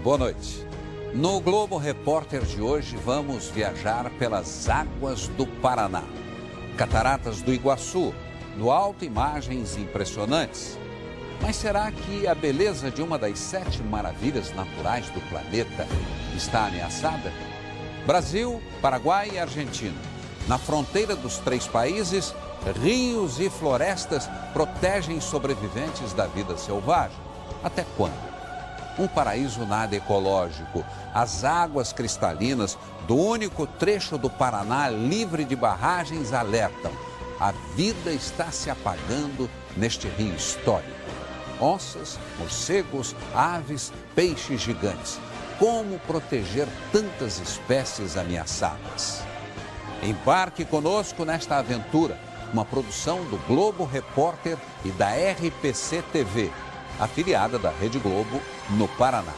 boa noite. No Globo Repórter de hoje vamos viajar pelas águas do Paraná. Cataratas do Iguaçu, no alto imagens impressionantes. Mas será que a beleza de uma das 7 maravilhas naturais do planeta está ameaçada? Brasil, Paraguai e Argentina. Na fronteira dos 3 países, rios e florestas protegem sobreviventes da vida selvagem. Até quando? Um paraíso nada ecológico. As águas cristalinas do único trecho do Paraná livre de barragens alertam. A vida está se apagando neste rio histórico. Onças, morcegos, aves, peixes gigantes. Como proteger tantas espécies ameaçadas? Embarque conosco nesta aventura, uma produção do Globo Repórter e da RPC TV, afiliada da Rede Globo no Paraná.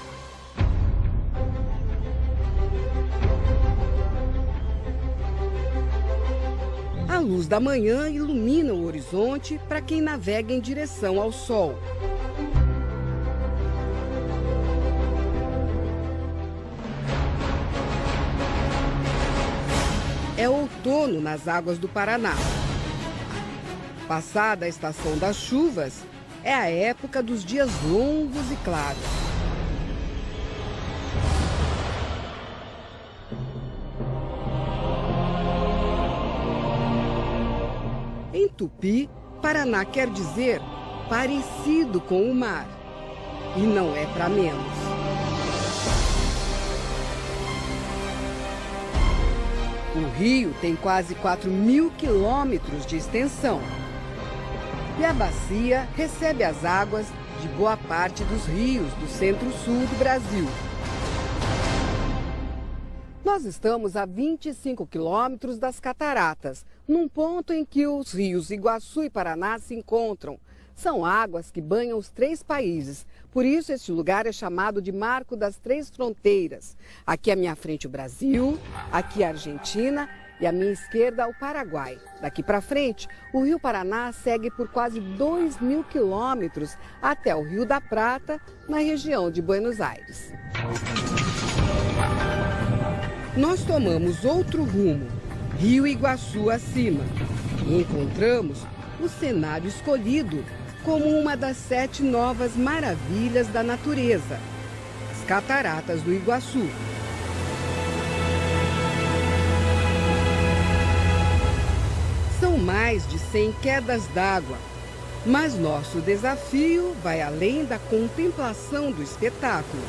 A luz da manhã ilumina o horizonte para quem navega em direção ao sol. É outono nas águas do Paraná. Passada a estação das chuvas, é a época dos dias longos e claros. Em Tupi, Paraná quer dizer parecido com o mar. E não é para menos. O rio tem quase 4.000 quilômetros de extensão. E a bacia recebe as águas de boa parte dos rios do centro-sul do Brasil. Nós estamos a 25 quilômetros das cataratas, num ponto em que os rios Iguaçu e Paraná se encontram. São águas que banham os 3 países, por isso este lugar é chamado de Marco das 3 Fronteiras. Aqui à minha frente o Brasil, aqui a Argentina e à minha esquerda o Paraguai. Daqui para frente, o Rio Paraná segue por quase 2.000 quilômetros até o Rio da Prata, na região de Buenos Aires. Nós tomamos outro rumo, Rio Iguaçu acima, e encontramos o cenário escolhido como uma das 7 novas maravilhas da natureza, as Cataratas do Iguaçu. São mais de 100 quedas d'água, mas nosso desafio vai além da contemplação do espetáculo.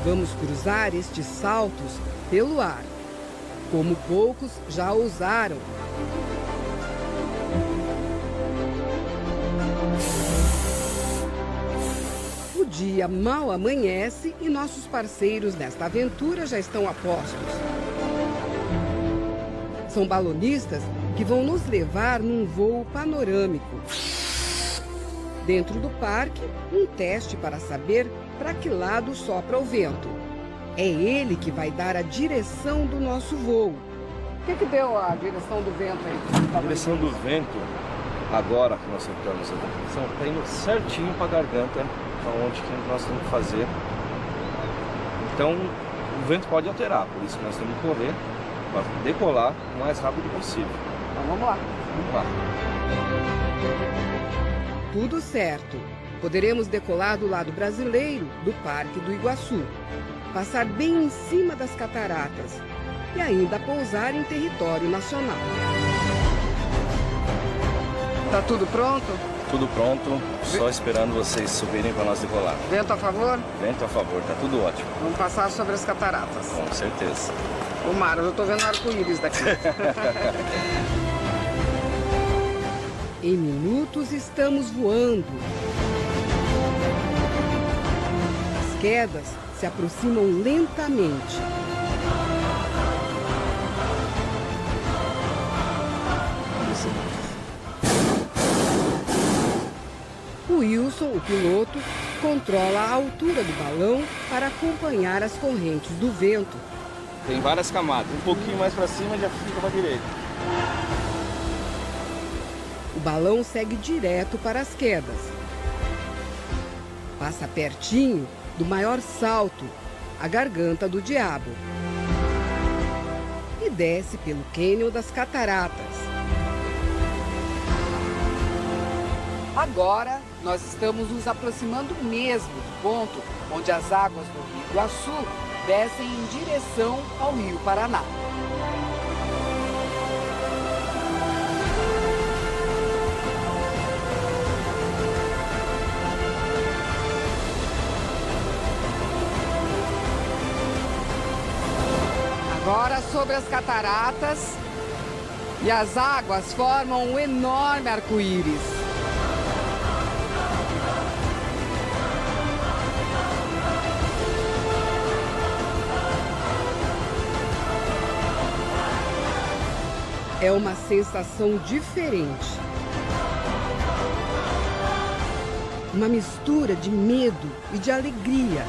Vamos cruzar estes saltos pelo ar, como poucos já ousaram. O dia mal amanhece e nossos parceiros nesta aventura já estão a postos. São balonistas que vão nos levar num voo panorâmico. Dentro do parque, um teste para saber para que lado sopra o vento. É ele que vai dar a direção do nosso voo. O que deu a direção do vento aí? A direção do vento, agora que nós entramos a direção, está indo certinho para a garganta, para onde que nós temos que fazer. Então, o vento pode alterar, por isso que nós temos que correr para decolar o mais rápido possível. Então vamos lá. Vamos lá. Tudo certo. Poderemos decolar do lado brasileiro do Parque do Iguaçu, passar bem em cima das cataratas e ainda pousar em território nacional. Tá tudo pronto? Tudo pronto, só esperando vocês subirem para nós decolar. Vento a favor? Vento a favor, tá tudo ótimo. Vamos passar sobre as cataratas. Com certeza. O mar, eu tô vendo arco-íris daqui. Em minutos estamos voando. As quedas se aproximam lentamente. O Wilson, o piloto, controla a altura do balão para acompanhar as correntes do vento. Tem várias camadas, um pouquinho mais para cima já fica para a direita. O balão segue direto para as quedas. Passa pertinho do maior salto, a Garganta do Diabo. E desce pelo cânion das Cataratas. Agora, nós estamos nos aproximando mesmo do ponto onde as águas do Rio Iguaçu descem em direção ao Rio Paraná. Agora sobre as cataratas, e as águas formam um enorme arco-íris. É uma sensação diferente. Uma mistura de medo e de alegria.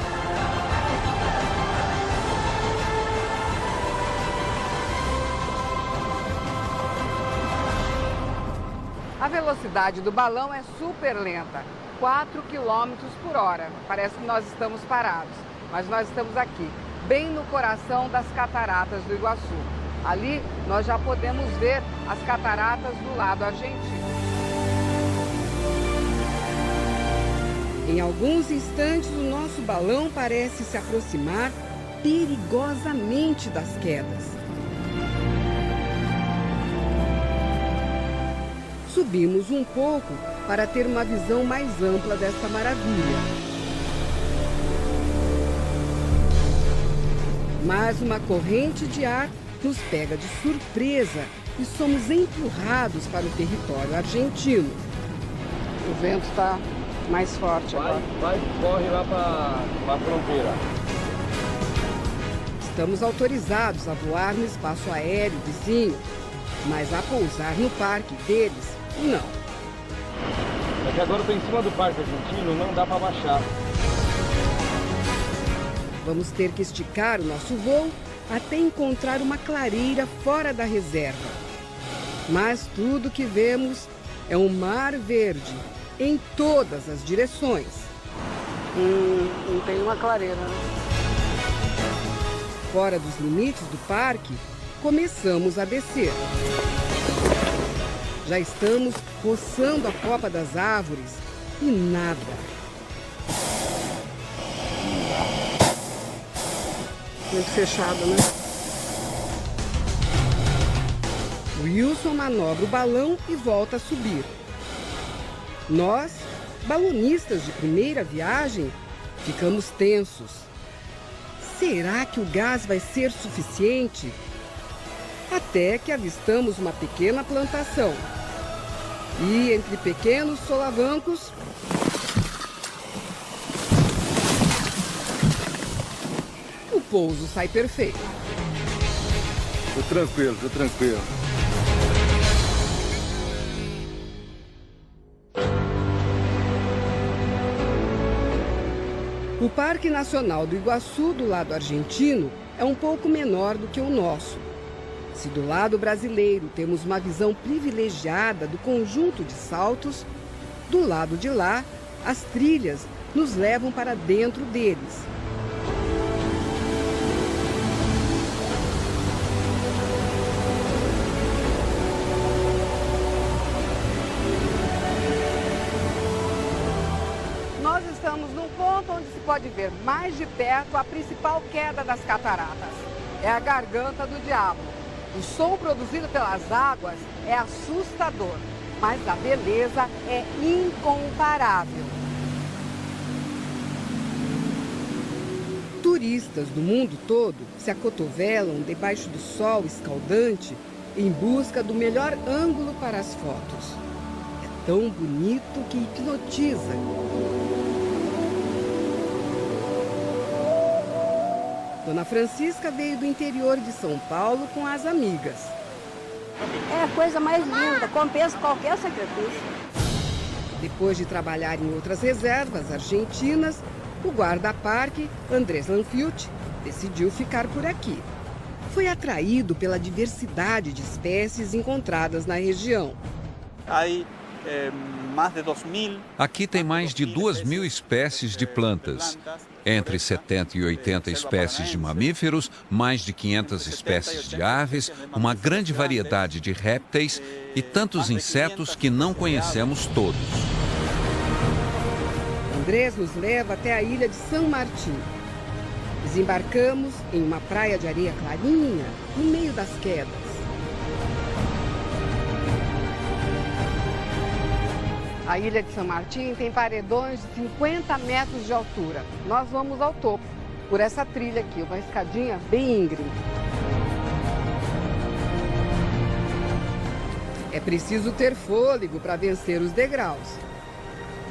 A velocidade do balão é super lenta, 4 km por hora. Parece que nós estamos parados, mas nós estamos aqui, bem no coração das Cataratas do Iguaçu. Ali nós já podemos ver as cataratas do lado argentino. Em alguns instantes, o nosso balão parece se aproximar perigosamente das quedas. Subimos um pouco para ter uma visão mais ampla desta maravilha. Mas uma corrente de ar nos pega de surpresa e somos empurrados para o território argentino. O vento está mais forte agora. Corre lá para a fronteira. Estamos autorizados a voar no espaço aéreo vizinho, mas a pousar no parque deles, não. É que agora eu estou em cima do parque argentino, não dá para baixar. Vamos ter que esticar o nosso voo até encontrar uma clareira fora da reserva. Mas tudo que vemos é um mar verde em todas as direções. Não tem uma clareira, né? Fora dos limites do parque, começamos a descer. Já estamos roçando a copa das árvores e nada. Muito fechado, né? Wilson manobra o balão e volta a subir. Nós, balonistas de primeira viagem, ficamos tensos. Será que o gás vai ser suficiente? Até que avistamos uma pequena plantação. E entre pequenos solavancos, o pouso sai perfeito. Tô tranquilo. O Parque Nacional do Iguaçu, do lado argentino, é um pouco menor do que o nosso. Se do lado brasileiro temos uma visão privilegiada do conjunto de saltos, do lado de lá, as trilhas nos levam para dentro deles. Nós estamos num ponto onde se pode ver mais de perto a principal queda das cataratas. É a Garganta do Diabo. O som produzido pelas águas é assustador, mas a beleza é incomparável. Turistas do mundo todo se acotovelam debaixo do sol escaldante em busca do melhor ângulo para as fotos. É tão bonito que hipnotiza. Dona Francisca veio do interior de São Paulo com as amigas. É a coisa mais linda, compensa qualquer sacrifício. Depois de trabalhar em outras reservas argentinas, o guarda-parque, Andrés Lanfilt, decidiu ficar por aqui. Foi atraído pela diversidade de espécies encontradas na região. Hay Aqui tem mais de 2.000 espécies de plantas, entre 70 e 80 espécies de mamíferos, mais de 500 espécies de aves, uma grande variedade de répteis e tantos insetos que não conhecemos todos. Andrés nos leva até a ilha de São Martim. Desembarcamos em uma praia de areia clarinha, no meio das quedas. A ilha de São Martim tem paredões de 50 metros de altura. Nós vamos ao topo, por essa trilha aqui, uma escadinha bem íngreme. É preciso ter fôlego para vencer os degraus.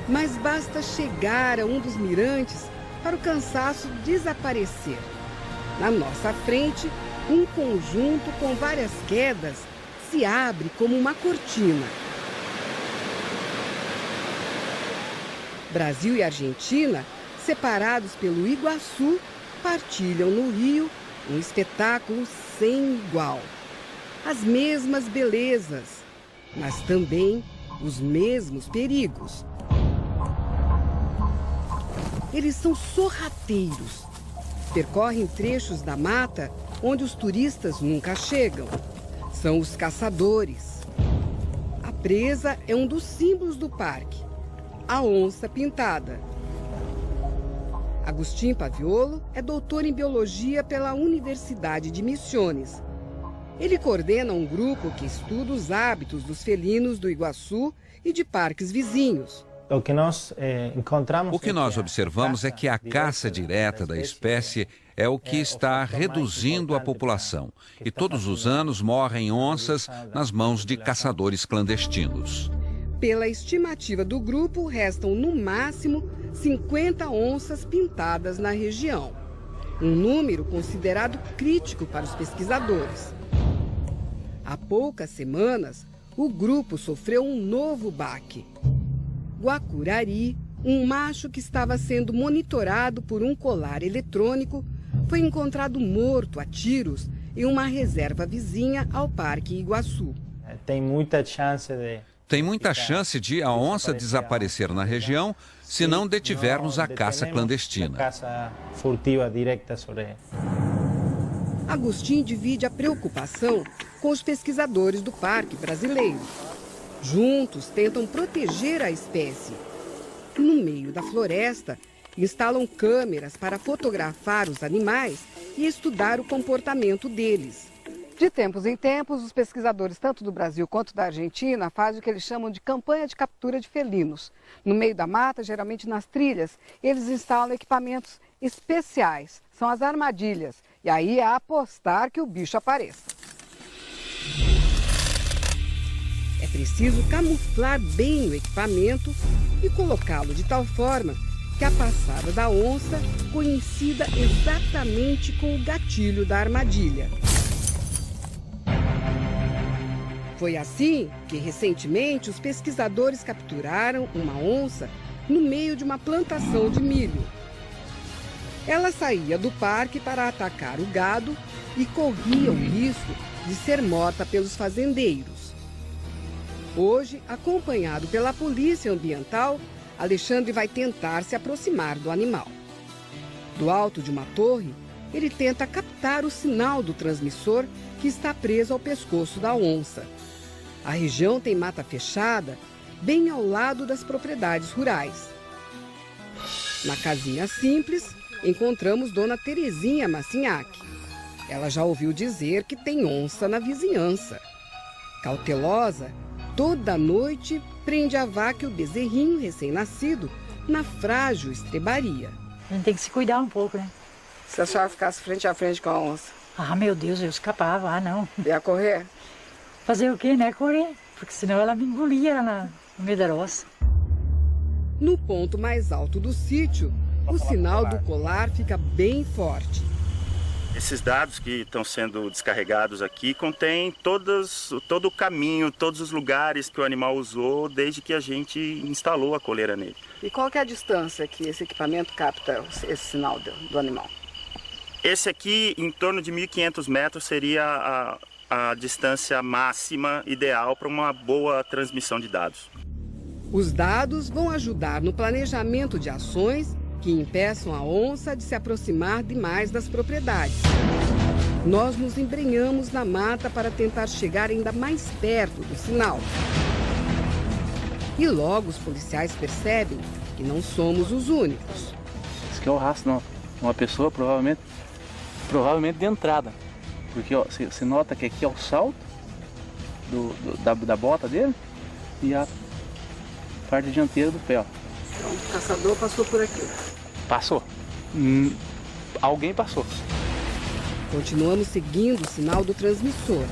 Mas basta chegar a um dos mirantes para o cansaço desaparecer. Na nossa frente, um conjunto com várias quedas se abre como uma cortina. Brasil e Argentina, separados pelo Iguaçu, partilham no Rio um espetáculo sem igual. As mesmas belezas, mas também os mesmos perigos. Eles são sorrateiros. Percorrem trechos da mata onde os turistas nunca chegam. São os caçadores. A presa é um dos símbolos do parque, a onça pintada. Agustín Paviolo é doutor em biologia pela Universidade de Misiones. Ele coordena um grupo que estuda os hábitos dos felinos do Iguaçu e de parques vizinhos. O que nós observamos é que a caça direta da espécie é o que está reduzindo a população. E todos os anos morrem onças nas mãos de caçadores clandestinos. Pela estimativa do grupo, restam no máximo 50 onças pintadas na região. Um número considerado crítico para os pesquisadores. Há poucas semanas, o grupo sofreu um novo baque. Guacurari, um macho que estava sendo monitorado por um colar eletrônico, foi encontrado morto a tiros em uma reserva vizinha ao Parque Iguaçu. Tem muita chance de a onça desaparecer na região se não detivermos a caça clandestina. Caça furtiva direta sobre ele. Agustín divide a preocupação com os pesquisadores do parque brasileiro. Juntos tentam proteger a espécie. No meio da floresta, instalam câmeras para fotografar os animais e estudar o comportamento deles. De tempos em tempos, os pesquisadores, tanto do Brasil quanto da Argentina, fazem o que eles chamam de campanha de captura de felinos. No meio da mata, geralmente nas trilhas, eles instalam equipamentos especiais. São as armadilhas. E aí é apostar que o bicho apareça. É preciso camuflar bem o equipamento e colocá-lo de tal forma que a passada da onça coincida exatamente com o gatilho da armadilha. Foi assim que, recentemente, os pesquisadores capturaram uma onça no meio de uma plantação de milho. Ela saía do parque para atacar o gado e corria o risco de ser morta pelos fazendeiros. Hoje, acompanhado pela polícia ambiental, Alexandre vai tentar se aproximar do animal. Do alto de uma torre, ele tenta captar o sinal do transmissor que está preso ao pescoço da onça. A região tem mata fechada, bem ao lado das propriedades rurais. Na casinha simples, encontramos Dona Terezinha Massinhac. Ela já ouviu dizer que tem onça na vizinhança. Cautelosa, toda noite prende a vaca e o bezerrinho recém-nascido na frágil estrebaria. A gente tem que se cuidar um pouco, né? Se a senhora ficasse frente a frente com a onça? Ah, meu Deus, eu escapava, não. Ia correr? Fazer o quê, né? Correr, porque senão ela me engolia no meio da roça. No ponto mais alto do sítio, o sinal do colar fica bem forte. Esses dados que estão sendo descarregados aqui contêm todo o caminho, todos os lugares que o animal usou desde que a gente instalou a coleira nele. E qual que é a distância que esse equipamento capta esse sinal do animal? Esse aqui, em torno de 1.500 metros, seria a distância máxima ideal para uma boa transmissão de dados. Os dados vão ajudar no planejamento de ações que impeçam a onça de se aproximar demais das propriedades. Nós nos embrenhamos na mata para tentar chegar ainda mais perto do sinal. E logo os policiais percebem que não somos os únicos. Isso aqui é o rastro, não. Uma pessoa provavelmente de entrada. Porque ó, você nota que aqui é o salto da bota dele e a parte dianteira do pé. Ó. Então, o caçador passou por aqui. Passou. Alguém passou. Continuamos seguindo o sinal do transmissor.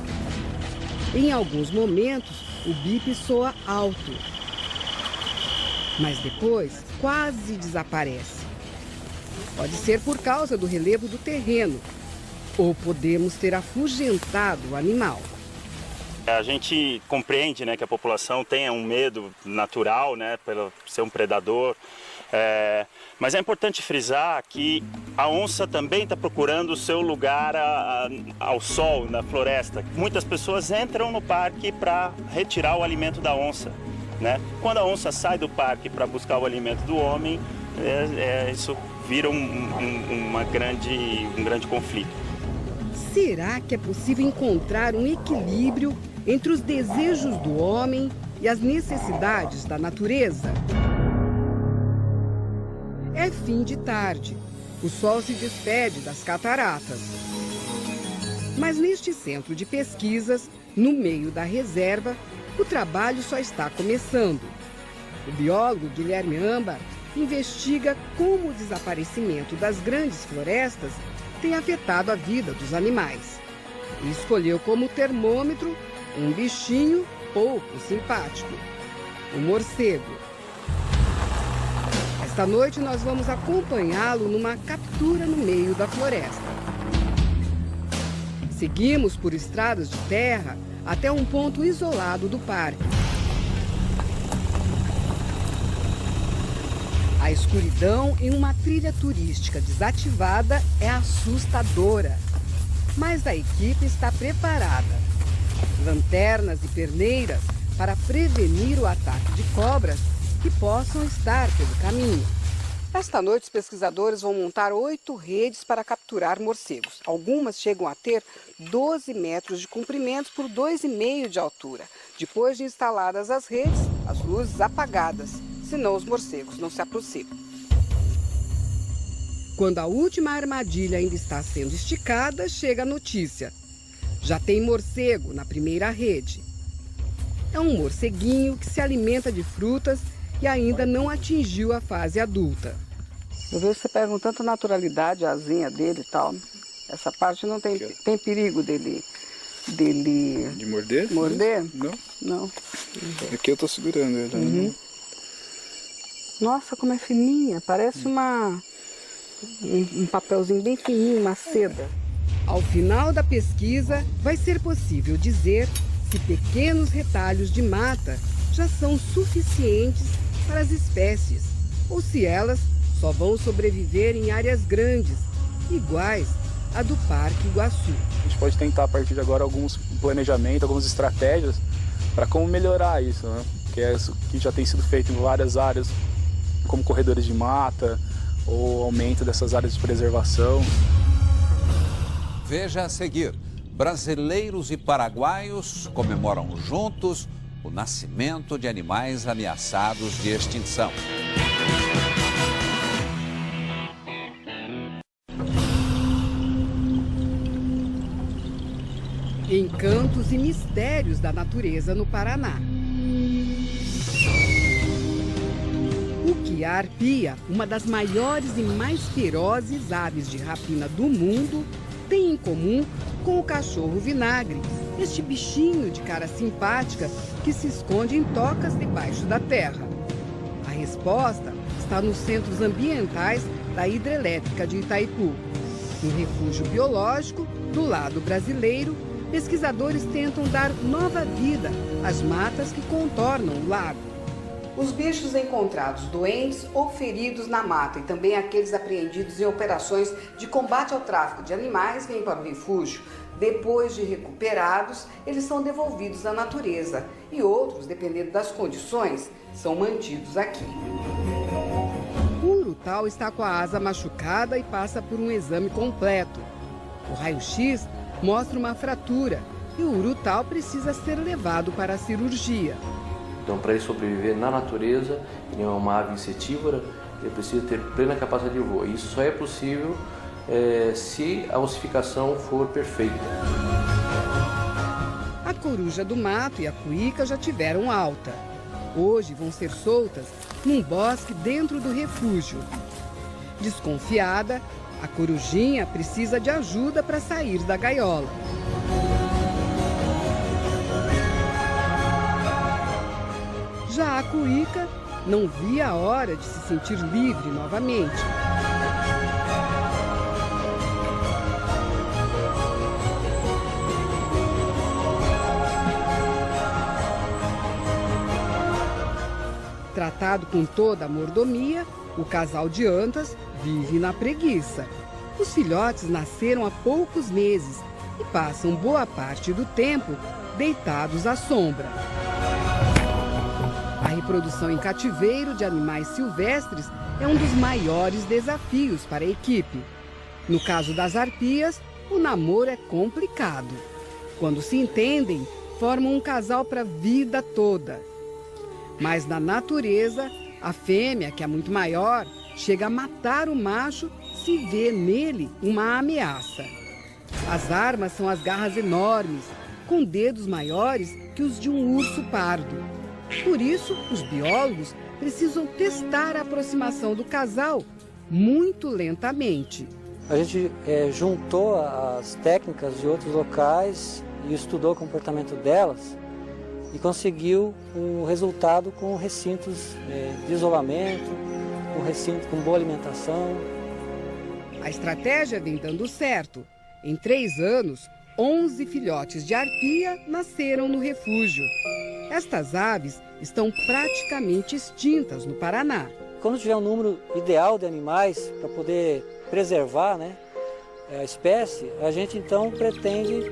Em alguns momentos, o bip soa alto. Mas depois, quase desaparece. Pode ser por causa do relevo do terreno. Ou podemos ter afugentado o animal. A gente compreende, né, que a população tenha um medo natural, né, pelo ser um predador. Mas é importante frisar que a onça também está procurando o seu lugar ao sol, na floresta. Muitas pessoas entram no parque para retirar o alimento da onça, né? Quando a onça sai do parque para buscar o alimento do homem, isso vira um grande conflito. Será que é possível encontrar um equilíbrio entre os desejos do homem e as necessidades da natureza? É fim de tarde. O sol se despede das cataratas. Mas neste centro de pesquisas, no meio da reserva, o trabalho só está começando. O biólogo Guilherme Ambar investiga como o desaparecimento das grandes florestas tem afetado a vida dos animais. E escolheu como termômetro um bichinho pouco simpático, o morcego. Esta noite nós vamos acompanhá-lo numa captura no meio da floresta. Seguimos por estradas de terra até um ponto isolado do parque. A escuridão em uma trilha turística desativada é assustadora, mas a equipe está preparada. Lanternas e perneiras para prevenir o ataque de cobras que possam estar pelo caminho. Esta noite, os pesquisadores vão montar 8 redes para capturar morcegos. Algumas chegam a ter 12 metros de comprimento por 2,5 de altura. Depois de instaladas as redes, as luzes apagadas, senão os morcegos não se aproximam. Quando a última armadilha ainda está sendo esticada, chega a notícia. Já tem morcego na primeira rede. É um morceguinho que se alimenta de frutas e ainda não atingiu a fase adulta. Eu vejo que você pega com tanta naturalidade a asinha dele e tal. Essa parte não tem perigo dele... De morder? Morder? Não. Não. Aqui eu tô segurando ele. Uhum. Nossa, como é fininha. Parece um papelzinho bem fininho, uma seda. Ao final da pesquisa, vai ser possível dizer se pequenos retalhos de mata já são suficientes para as espécies, ou se elas só vão sobreviver em áreas grandes, iguais à do Parque Iguaçu. A gente pode tentar, a partir de agora, alguns planejamentos, algumas estratégias para como melhorar isso, né? Que é isso que já tem sido feito em várias áreas, como corredores de mata, ou aumento dessas áreas de preservação. Veja a seguir, brasileiros e paraguaios comemoram juntos o nascimento de animais ameaçados de extinção. Encantos e mistérios da natureza no Paraná. O quiá-arpia, uma das maiores e mais ferozes aves de rapina do mundo, tem em comum com o cachorro vinagre, este bichinho de cara simpática que se esconde em tocas debaixo da terra. A resposta está nos centros ambientais da hidrelétrica de Itaipu. Um refúgio biológico do lado brasileiro, pesquisadores tentam dar nova vida às matas que contornam o lago. Os bichos encontrados doentes ou feridos na mata e também aqueles apreendidos em operações de combate ao tráfico de animais vêm para o refúgio. Depois de recuperados, eles são devolvidos à natureza e outros, dependendo das condições, são mantidos aqui. O urutau está com a asa machucada e passa por um exame completo. O raio-x mostra uma fratura e o urutau precisa ser levado para a cirurgia. Então, para ele sobreviver na natureza, ele é uma ave insetívora, ele precisa ter plena capacidade de voo. Isso só é possível se a ossificação for perfeita. A coruja do mato e a cuíca já tiveram alta. Hoje vão ser soltas num bosque dentro do refúgio. Desconfiada, a corujinha precisa de ajuda para sair da gaiola. Já a cuíca não via a hora de se sentir livre novamente. Tratado com toda a mordomia, o casal de antas vive na preguiça. Os filhotes nasceram há poucos meses e passam boa parte do tempo deitados à sombra. A reprodução em cativeiro de animais silvestres é um dos maiores desafios para a equipe. No caso das arpias, o namoro é complicado. Quando se entendem, formam um casal para a vida toda. Mas na natureza, a fêmea, que é muito maior, chega a matar o macho se vê nele uma ameaça. As armas são as garras enormes, com dedos maiores que os de um urso pardo. Por isso, os biólogos precisam testar a aproximação do casal muito lentamente. A gente juntou as técnicas de outros locais e estudou o comportamento delas e conseguiu um resultado com recintos de isolamento, com recinto com boa alimentação. A estratégia vem dando certo. Em 3 anos, 11 filhotes de arpia nasceram no refúgio. Estas aves estão praticamente extintas no Paraná. Quando tiver um número ideal de animais para poder preservar, a espécie, a gente então pretende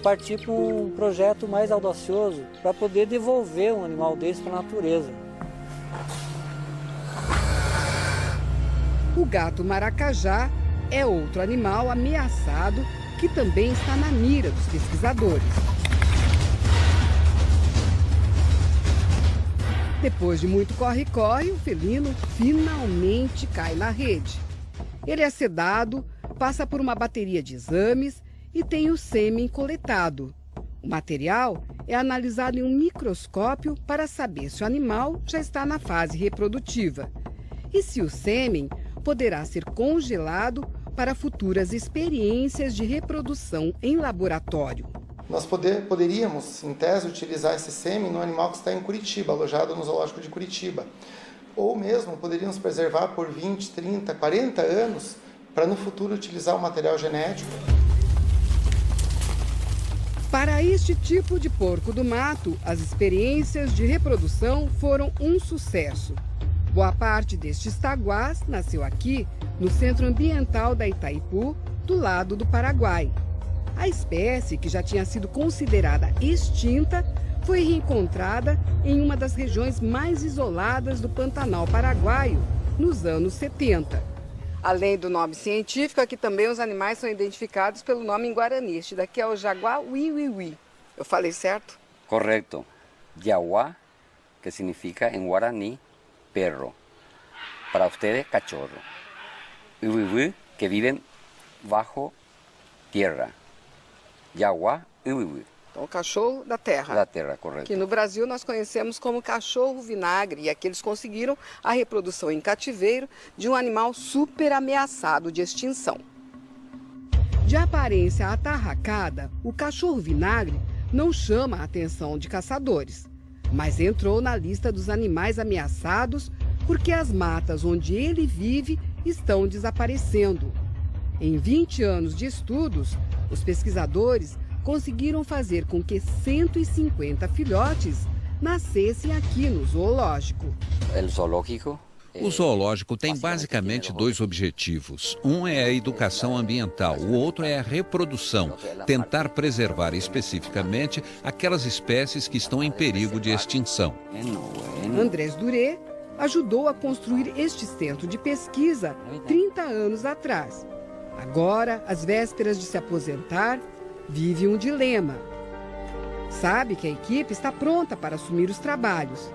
partir para um projeto mais audacioso para poder devolver um animal desse para a natureza. O gato maracajá é outro animal ameaçado que também está na mira dos pesquisadores. Depois de muito corre-corre, o felino finalmente cai na rede. Ele é sedado, passa por uma bateria de exames e tem o sêmen coletado. O material é analisado em um microscópio para saber se o animal já está na fase reprodutiva e se o sêmen poderá ser congelado para futuras experiências de reprodução em laboratório. Nós poderíamos, em tese, utilizar esse sêmen no animal que está em Curitiba, alojado no zoológico de Curitiba. Ou mesmo poderíamos preservar por 20, 30, 40 anos para no futuro utilizar o material genético. Para este tipo de porco do mato, as experiências de reprodução foram um sucesso. Boa parte destes taguás nasceu aqui, no Centro Ambiental da Itaipu, do lado do Paraguai. A espécie, que já tinha sido considerada extinta, foi reencontrada em uma das regiões mais isoladas do Pantanal paraguaio, nos anos 70. Além do nome científico, aqui também os animais são identificados pelo nome em Guarani. Este daqui é o jaguar uiuiui. Eu falei certo? Correto. Jaguar, que significa em Guarani, perro. Para ustedes, cachorro. Uiuiui, que vivem bajo tierra. Jaguar uiuiui. Então, cachorro da terra. Da terra, correto. Que no Brasil nós conhecemos como cachorro vinagre. E aqui eles conseguiram a reprodução em cativeiro de um animal super ameaçado de extinção. De aparência atarracada, o cachorro vinagre não chama a atenção de caçadores, mas entrou na lista dos animais ameaçados porque as matas onde ele vive estão desaparecendo. Em 20 anos de estudos, os pesquisadores conseguiram fazer com que 150 filhotes nascessem aqui no zoológico. O zoológico tem basicamente dois objetivos. Um é a educação ambiental, o outro é a reprodução, tentar preservar especificamente aquelas espécies que estão em perigo de extinção. Andrés Duré ajudou a construir este centro de pesquisa 30 anos atrás. Agora, às vésperas de se aposentar, vive um dilema. Sabe que a equipe está pronta para assumir os trabalhos,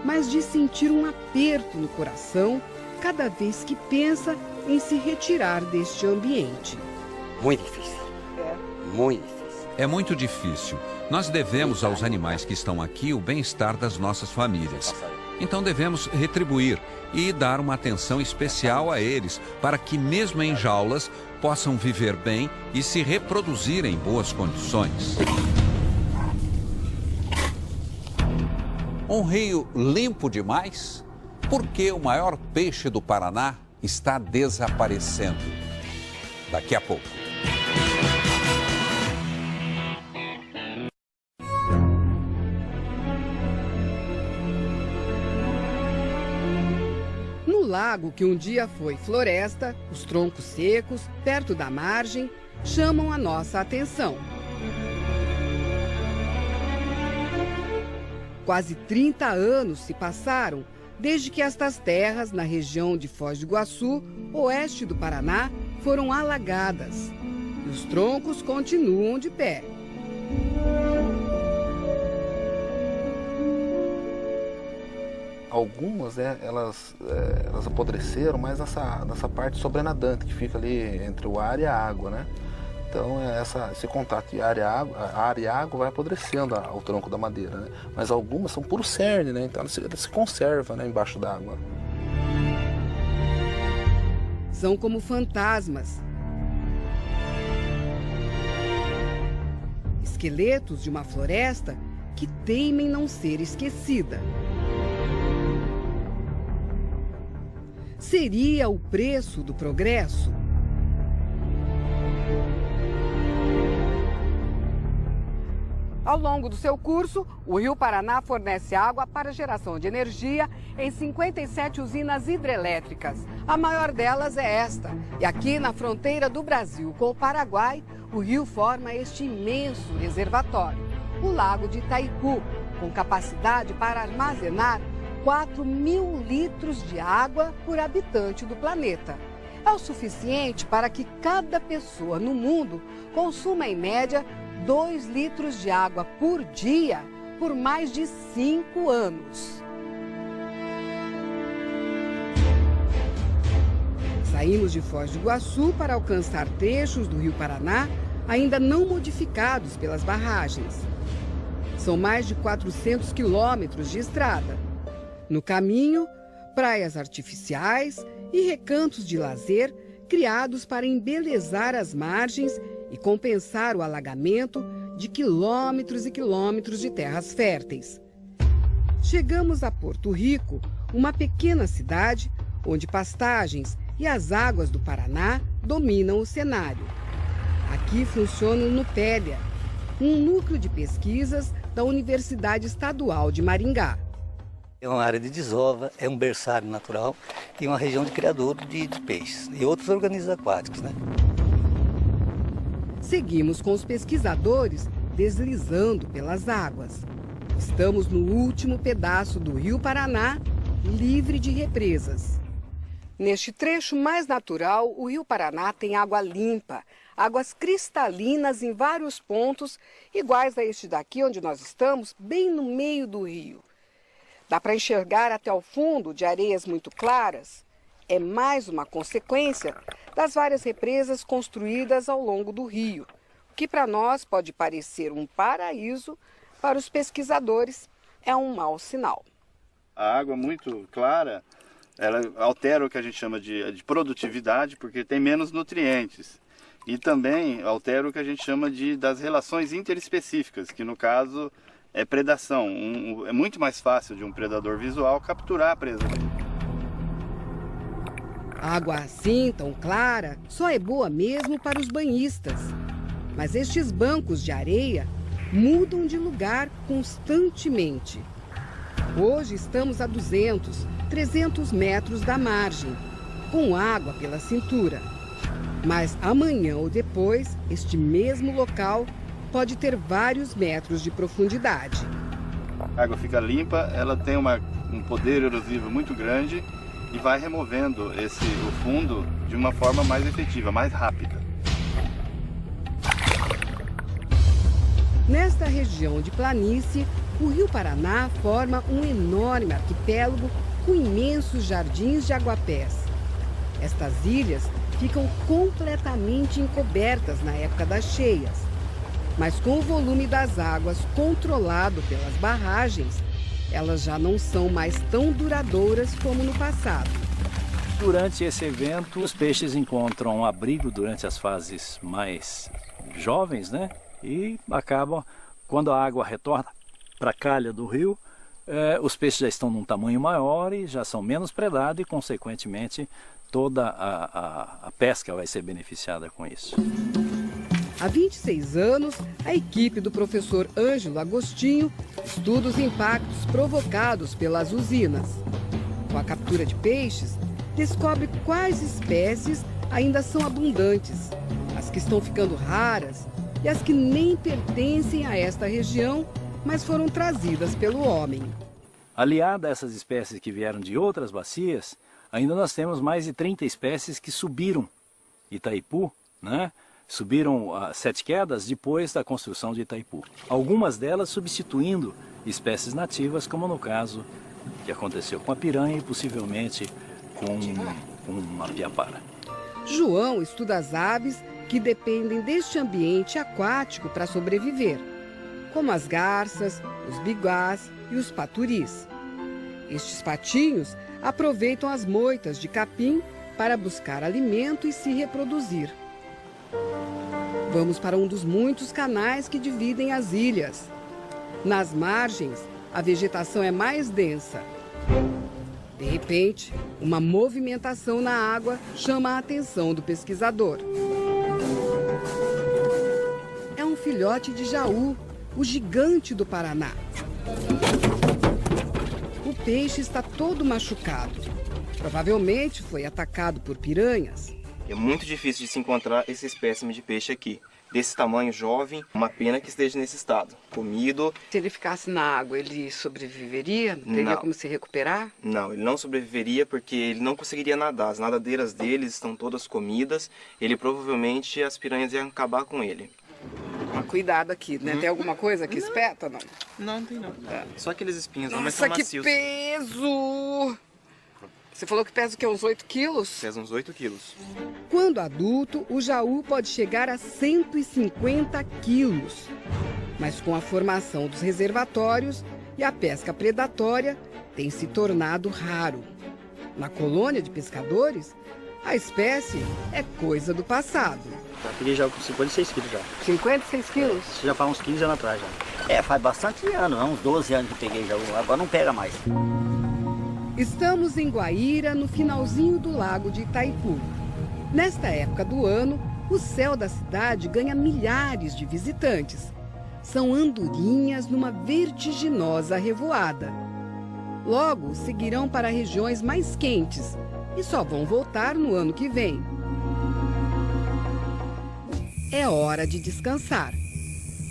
mas diz sentir um aperto no coração cada vez que pensa em se retirar deste ambiente. Muito difícil. Muito difícil. É muito difícil. Nós devemos aos animais que estão aqui o bem-estar das nossas famílias. Então devemos retribuir e dar uma atenção especial a eles, para que mesmo em jaulas possam viver bem e se reproduzir em boas condições. Um rio limpo demais? Por que o maior peixe do Paraná está desaparecendo? Daqui a pouco. No lago que um dia foi floresta, os troncos secos, perto da margem, chamam a nossa atenção. Quase 30 anos se passaram desde que estas terras, na região de Foz do Iguaçu, oeste do Paraná, foram alagadas. E os troncos continuam de pé. Algumas, elas apodreceram, mas nessa parte sobrenadante, que fica ali entre o ar e a água, né? Então, esse contato de ar e água vai apodrecendo o tronco da madeira, né? Mas algumas são puro cerne, né? Então, ela se conserva, né, embaixo d'água. São como fantasmas. Esqueletos de uma floresta que temem não ser esquecida. Seria o preço do progresso? Ao longo do seu curso, o Rio Paraná fornece água para geração de energia em 57 usinas hidrelétricas. A maior delas é esta. E aqui na fronteira do Brasil com o Paraguai, o rio forma este imenso reservatório, o Lago de Itaipu, com capacidade para armazenar 4.000 litros de água por habitante do planeta. É o suficiente para que cada pessoa no mundo consuma, em média, 2 litros de água por dia por mais de 5 anos. Saímos de Foz do Iguaçu para alcançar trechos do Rio Paraná ainda não modificados pelas barragens. São mais de 400 quilômetros de estrada. No caminho, praias artificiais e recantos de lazer criados para embelezar as margens e compensar o alagamento de quilômetros e quilômetros de terras férteis. Chegamos a Porto Rico, uma pequena cidade onde pastagens e as águas do Paraná dominam o cenário. Aqui funciona o Nupélia, um núcleo de pesquisas da Universidade Estadual de Maringá. É uma área de desova, é um berçário natural e uma região de criador de peixes e outros organismos aquáticos, né? Seguimos com os pesquisadores deslizando pelas águas. Estamos no último pedaço do Rio Paraná, livre de represas. Neste trecho mais natural, o Rio Paraná tem água limpa, águas cristalinas em vários pontos, iguais a este daqui onde nós estamos, bem no meio do rio. Dá para enxergar até o fundo de areias muito claras. É mais uma consequência das várias represas construídas ao longo do rio, o que para nós pode parecer um paraíso, para os pesquisadores é um mau sinal. A água muito clara, ela altera o que a gente chama de produtividade, porque tem menos nutrientes. E também altera o que a gente chama das relações interespecíficas, que no caso é predação. É muito mais fácil de um predador visual capturar a presa. A água assim, tão clara, só é boa mesmo para os banhistas. Mas estes bancos de areia mudam de lugar constantemente. Hoje estamos a 200, 300 metros da margem, com água pela cintura. Mas amanhã ou depois, este mesmo local pode ter vários metros de profundidade. A água fica limpa, ela tem um poder erosivo muito grande e vai removendo o fundo de uma forma mais efetiva, mais rápida. Nesta região de planície, o Rio Paraná forma um enorme arquipélago com imensos jardins de aguapés. Estas ilhas ficam completamente encobertas na época das cheias. Mas com o volume das águas controlado pelas barragens, elas já não são mais tão duradouras como no passado. Durante esse evento, os peixes encontram abrigo durante as fases mais jovens, né? E acabam, quando a água retorna para a calha do rio, os peixes já estão num tamanho maior e já são menos predados e, consequentemente, toda a pesca vai ser beneficiada com isso. Há 26 anos, a equipe do professor Ângelo Agostinho estuda os impactos provocados pelas usinas. Com a captura de peixes, descobre quais espécies ainda são abundantes, as que estão ficando raras e as que nem pertencem a esta região, mas foram trazidas pelo homem. Aliada a essas espécies que vieram de outras bacias, ainda nós temos mais de 30 espécies que subiram Itaipu, né? Subiram a 7 quedas depois da construção de Itaipu. Algumas delas substituindo espécies nativas, como no caso que aconteceu com a piranha e possivelmente com a piapara. João estuda as aves que dependem deste ambiente aquático para sobreviver, como as garças, os biguás e os paturis. Estes patinhos aproveitam as moitas de capim para buscar alimento e se reproduzir. Vamos para um dos muitos canais que dividem as ilhas. Nas margens, a vegetação é mais densa. De repente, uma movimentação na água chama a atenção do pesquisador. É um filhote de jaú, o gigante do Paraná. O peixe está todo machucado. Provavelmente foi atacado por piranhas. É muito difícil de se encontrar esse espécime de peixe aqui. Desse tamanho, jovem, uma pena que esteja nesse estado. Comido. Se ele ficasse na água, ele sobreviveria? Não teria como se recuperar? Não, ele não sobreviveria porque ele não conseguiria nadar. As nadadeiras deles estão todas comidas. Ele provavelmente, as piranhas iam acabar com ele. Mas cuidado aqui, né? Tem alguma coisa que espeta, não? Não tem não. Só aqueles espinhos, Nossa, mas são que macios. peso! Você falou que pesa o quê? Uns 8 quilos? Pesa uns 8 quilos. Quando adulto, o jaú pode chegar a 150 quilos. Mas com a formação dos reservatórios e a pesca predatória, tem se tornado raro. Na colônia de pescadores, a espécie é coisa do passado. Já peguei já com 56 quilos já. 56 quilos? Isso já faz uns 15 anos atrás já. Faz bastante anos, uns 12 anos que peguei já. Agora não pega mais. Estamos em Guaíra, no finalzinho do lago de Itaipu. Nesta época do ano, o céu da cidade ganha milhares de visitantes. São andorinhas numa vertiginosa revoada. Logo, seguirão para regiões mais quentes e só vão voltar no ano que vem. É hora de descansar,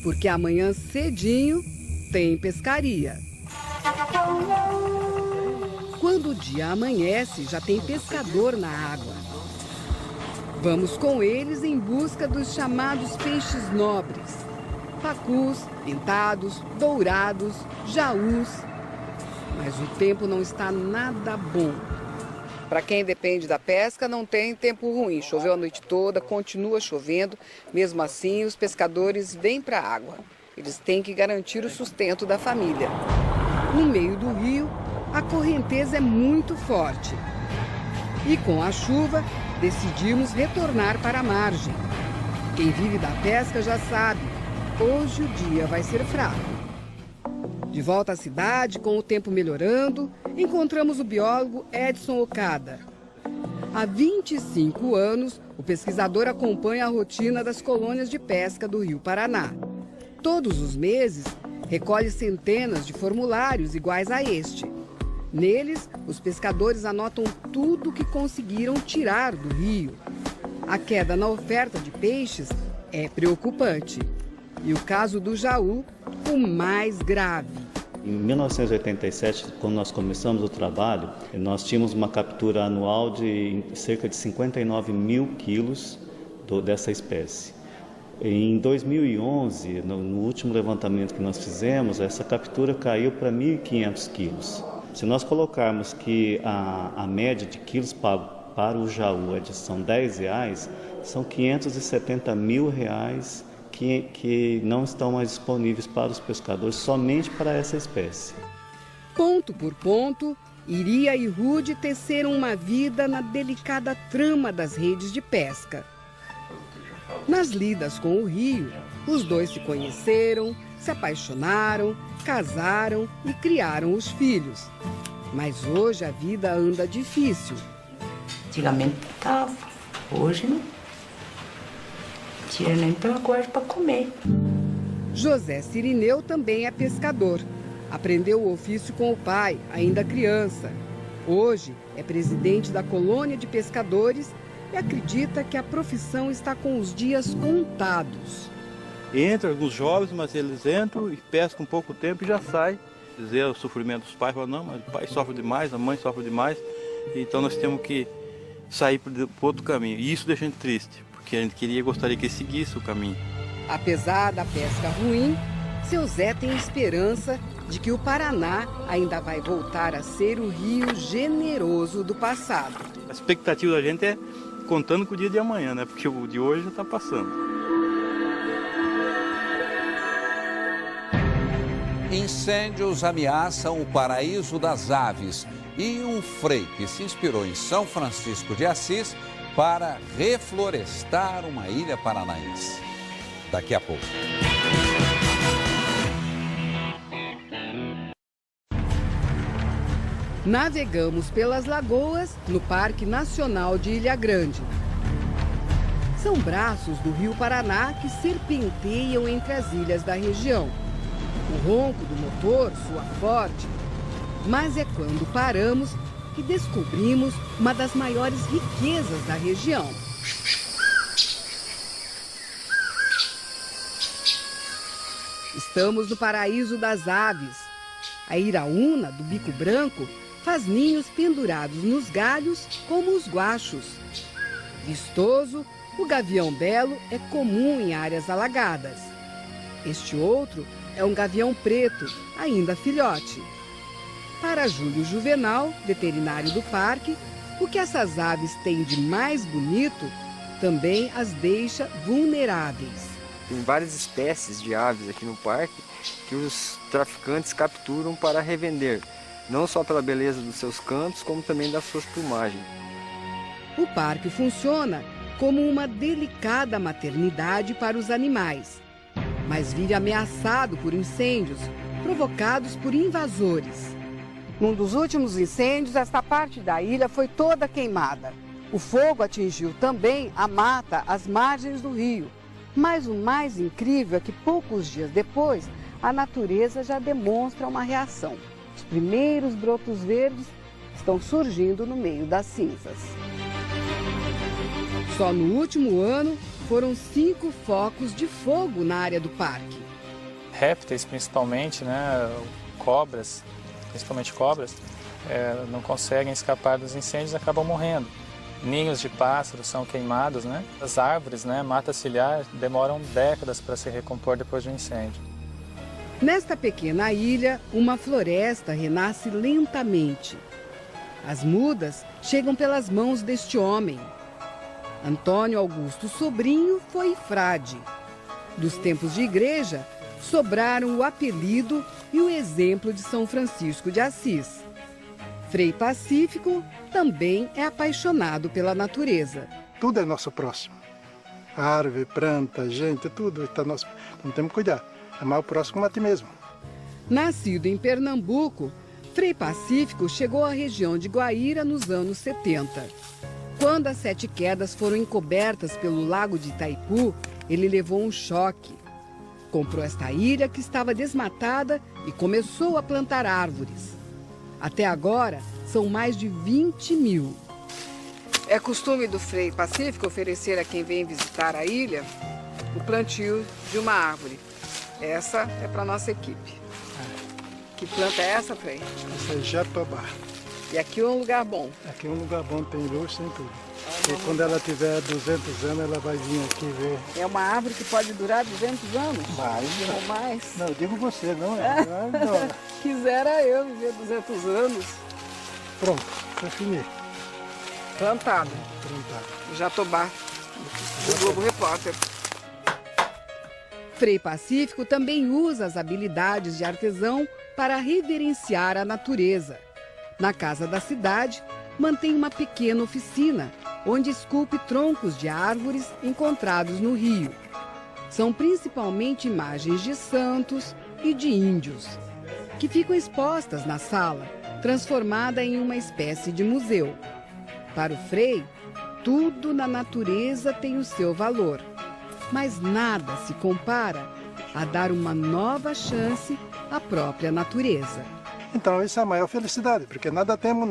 porque amanhã cedinho tem pescaria. Quando o dia amanhece, já tem pescador na água. Vamos com eles em busca dos chamados peixes nobres. Pacus, pintados, dourados, jaús. Mas o tempo não está nada bom. Para quem depende da pesca, não tem tempo ruim. Choveu a noite toda, continua chovendo. Mesmo assim, os pescadores vêm para a água. Eles têm que garantir o sustento da família. No meio do rio, a correnteza é muito forte. E com a chuva, decidimos retornar para a margem. Quem vive da pesca já sabe, hoje o dia vai ser fraco. De volta à cidade, com o tempo melhorando, encontramos o biólogo Edson Okada. Há 25 anos, o pesquisador acompanha a rotina das colônias de pesca do Rio Paraná. Todos os meses, recolhe centenas de formulários iguais a este. Neles, os pescadores anotam tudo que conseguiram tirar do rio. A queda na oferta de peixes é preocupante. E o caso do Jaú, o mais grave. Em 1987, quando nós começamos o trabalho, nós tínhamos uma captura anual de cerca de 59 mil quilos dessa espécie. Em 2011, no último levantamento que nós fizemos, essa captura caiu para 1.500 quilos. Se nós colocarmos que a média de quilos pago para o Jaú são R$10, são R$570 mil que não estão mais disponíveis para os pescadores, somente para essa espécie. Ponto por ponto, Iria e Rude teceram uma vida na delicada trama das redes de pesca. Nas lidas com o rio, os dois se conheceram, se apaixonaram, casaram e criaram os filhos. Mas hoje a vida anda difícil. Antigamente estava, hoje não. Tira nem pela coisa para comer. José Cirineu também é pescador. Aprendeu o ofício com o pai, ainda criança. Hoje é presidente da colônia de pescadores e acredita que a profissão está com os dias contados. Entram alguns jovens, mas eles entram e pescam um pouco tempo e já saem. Dizer o sofrimento dos pais, falam, não, mas o pai sofre demais, a mãe sofre demais, então nós temos que sair para outro caminho. E isso deixa a gente triste, porque a gente gostaria que ele seguisse o caminho. Apesar da pesca ruim, seu Zé tem esperança de que o Paraná ainda vai voltar a ser o rio generoso do passado. A expectativa da gente é contando com o dia de amanhã, né? Porque o de hoje já está passando. Incêndios ameaçam o paraíso das aves e um frei que se inspirou em São Francisco de Assis para reflorestar uma ilha paranaense. Daqui a pouco. Navegamos pelas lagoas no Parque Nacional de Ilha Grande. São braços do Rio Paraná que serpenteiam entre as ilhas da região. O ronco do motor soa forte, mas é quando paramos que descobrimos uma das maiores riquezas da região. Estamos no paraíso das aves. A iraúna, do bico branco, faz ninhos pendurados nos galhos como os guachos. Vistoso, o gavião belo é comum em áreas alagadas. Este outro é um gavião preto, ainda filhote. Para Júlio Juvenal, veterinário do parque, o que essas aves têm de mais bonito também as deixa vulneráveis. Tem várias espécies de aves aqui no parque que os traficantes capturam para revender, não só pela beleza dos seus cantos, como também das suas plumagens. O parque funciona como uma delicada maternidade para os animais, mas vive ameaçado por incêndios provocados por invasores. Num dos últimos incêndios, esta parte da ilha foi toda queimada. O fogo atingiu também a mata às margens do rio. Mas o mais incrível é que poucos dias depois, a natureza já demonstra uma reação. Os primeiros brotos verdes estão surgindo no meio das cinzas. Só no último ano, foram 5 focos de fogo na área do parque. Répteis, principalmente, né, cobras, principalmente cobras, não conseguem escapar dos incêndios e acabam morrendo. Ninhos de pássaros são queimados, né? As árvores, né, mata ciliar, demoram décadas para se recompor depois de um incêndio. Nesta pequena ilha, uma floresta renasce lentamente. As mudas chegam pelas mãos deste homem. Antônio Augusto Sobrinho foi frade. Dos tempos de igreja, sobraram o apelido e o exemplo de São Francisco de Assis. Frei Pacífico também é apaixonado pela natureza. Tudo é nosso próximo. Árvore, planta, gente, tudo está nosso. Não temos que cuidar. Amar o próximo como a ti mesmo. Nascido em Pernambuco, Frei Pacífico chegou à região de Guaíra nos anos 70. Quando as 7 quedas foram encobertas pelo lago de Itaipu, ele levou um choque. comprou esta ilha que estava desmatada e começou a plantar árvores. Até agora, são mais de 20 mil. É costume do Frei Pacífico oferecer a quem vem visitar a ilha o plantio de uma árvore. Essa é para nossa equipe. Que planta é essa, Frei? Essa é jatobá. E aqui é um lugar bom? Aqui é um lugar bom, tem luz, tem tudo. E quando ela tiver 200 anos, ela vai vir aqui ver. É uma árvore que pode durar 200 anos? Mais. Ou mais? Não, eu digo você, não é? Quisera eu viver 200 anos. Pronto, está fini. Plantado. Jatobá, do Globo Repórter. Frei Pacífico também usa as habilidades de artesão para reverenciar a natureza. Na casa da cidade, mantém uma pequena oficina, onde esculpe troncos de árvores encontrados no rio. São principalmente imagens de santos e de índios, que ficam expostas na sala, transformada em uma espécie de museu. Para o Frei, tudo na natureza tem o seu valor, mas nada se compara a dar uma nova chance à própria natureza. Então, isso é a maior felicidade, porque nada temos,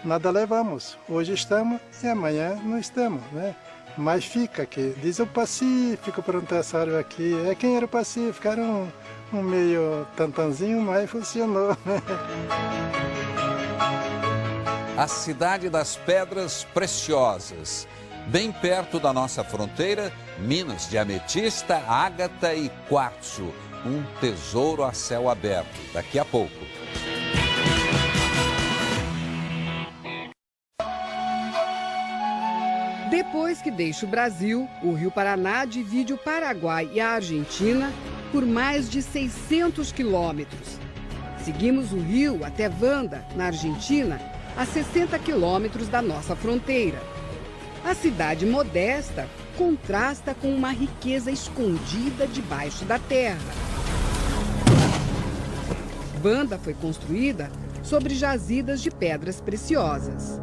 nada levamos. Hoje estamos e amanhã não estamos, né? Mas fica aqui. Diz o Pacífico, plantar essa árvore aqui. Quem era o Pacífico? Era um meio tantanzinho, mas funcionou. A cidade das pedras preciosas. Bem perto da nossa fronteira, minas de ametista, ágata e quartzo. Um tesouro a céu aberto. Daqui a pouco. Depois que deixa o Brasil, o Rio Paraná divide o Paraguai e a Argentina por mais de 600 quilômetros. Seguimos o rio até Wanda, na Argentina, a 60 quilômetros da nossa fronteira. A cidade modesta contrasta com uma riqueza escondida debaixo da terra. Wanda foi construída sobre jazidas de pedras preciosas.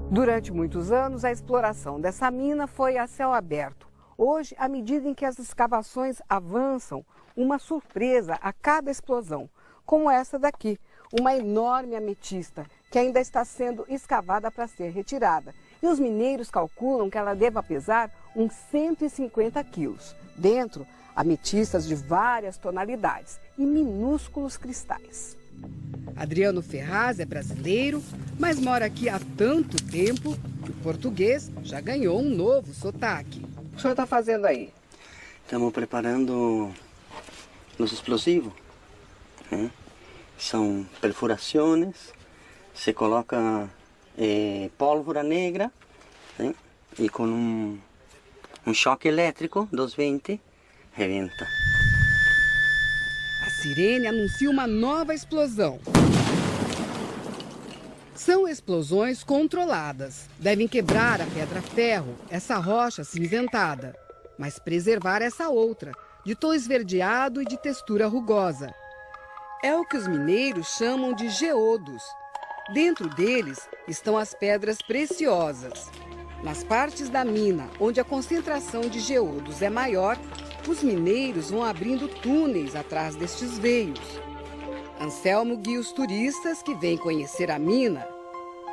Durante muitos anos, a exploração dessa mina foi a céu aberto. Hoje, à medida em que as escavações avançam, uma surpresa a cada explosão, como essa daqui, uma enorme ametista, que ainda está sendo escavada para ser retirada. E os mineiros calculam que ela deva pesar uns 150 quilos. Dentro, ametistas de várias tonalidades e minúsculos cristais. Adriano Ferraz é brasileiro, mas mora aqui há tanto tempo que o português já ganhou um novo sotaque. O que o senhor está fazendo aí? Estamos preparando os explosivos. São perfurações, se coloca pólvora negra e com um choque elétrico, 220, rebenta. A sirene anuncia uma nova explosão. São explosões controladas. Devem quebrar a pedra-ferro, essa rocha cinzentada, mas preservar essa outra, de tom esverdeado e de textura rugosa. É o que os mineiros chamam de geodos. Dentro deles estão as pedras preciosas. Nas partes da mina onde a concentração de geodos é maior, os mineiros vão abrindo túneis atrás destes veios. Anselmo guia os turistas que vêm conhecer a mina.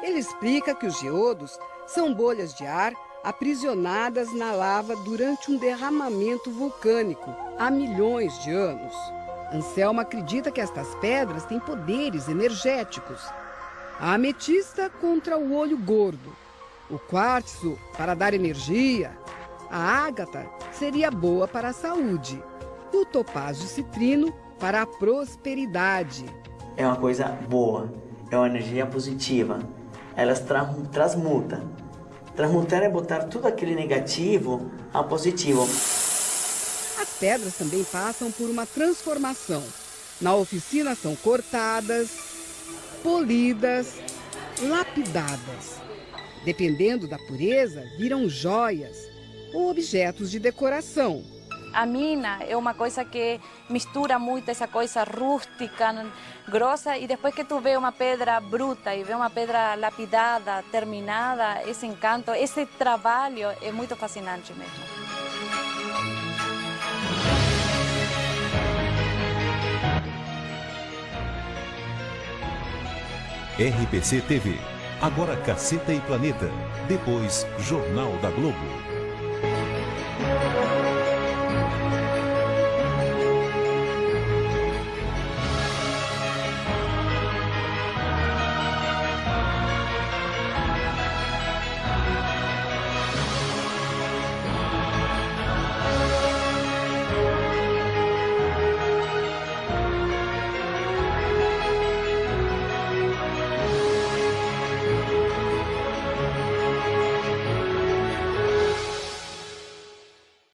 Ele explica que os geodos são bolhas de ar aprisionadas na lava durante um derramamento vulcânico há milhões de anos. Anselmo acredita que estas pedras têm poderes energéticos. A ametista contra o olho gordo, o quartzo para dar energia, a ágata seria boa para a saúde e o topázio citrino para a prosperidade. É uma coisa boa, é uma energia positiva. Elas transmutam. Transmutar é botar tudo aquele negativo a positivo. As pedras também passam por uma transformação. Na oficina são cortadas, polidas, lapidadas. Dependendo da pureza, viram joias ou objetos de decoração. A mina é uma coisa que mistura muito essa coisa rústica, grossa, e depois que tu vê uma pedra bruta e vê uma pedra lapidada, terminada, esse encanto, esse trabalho é muito fascinante mesmo. RPC TV. Agora Caceta e Planeta. Depois, Jornal da Globo.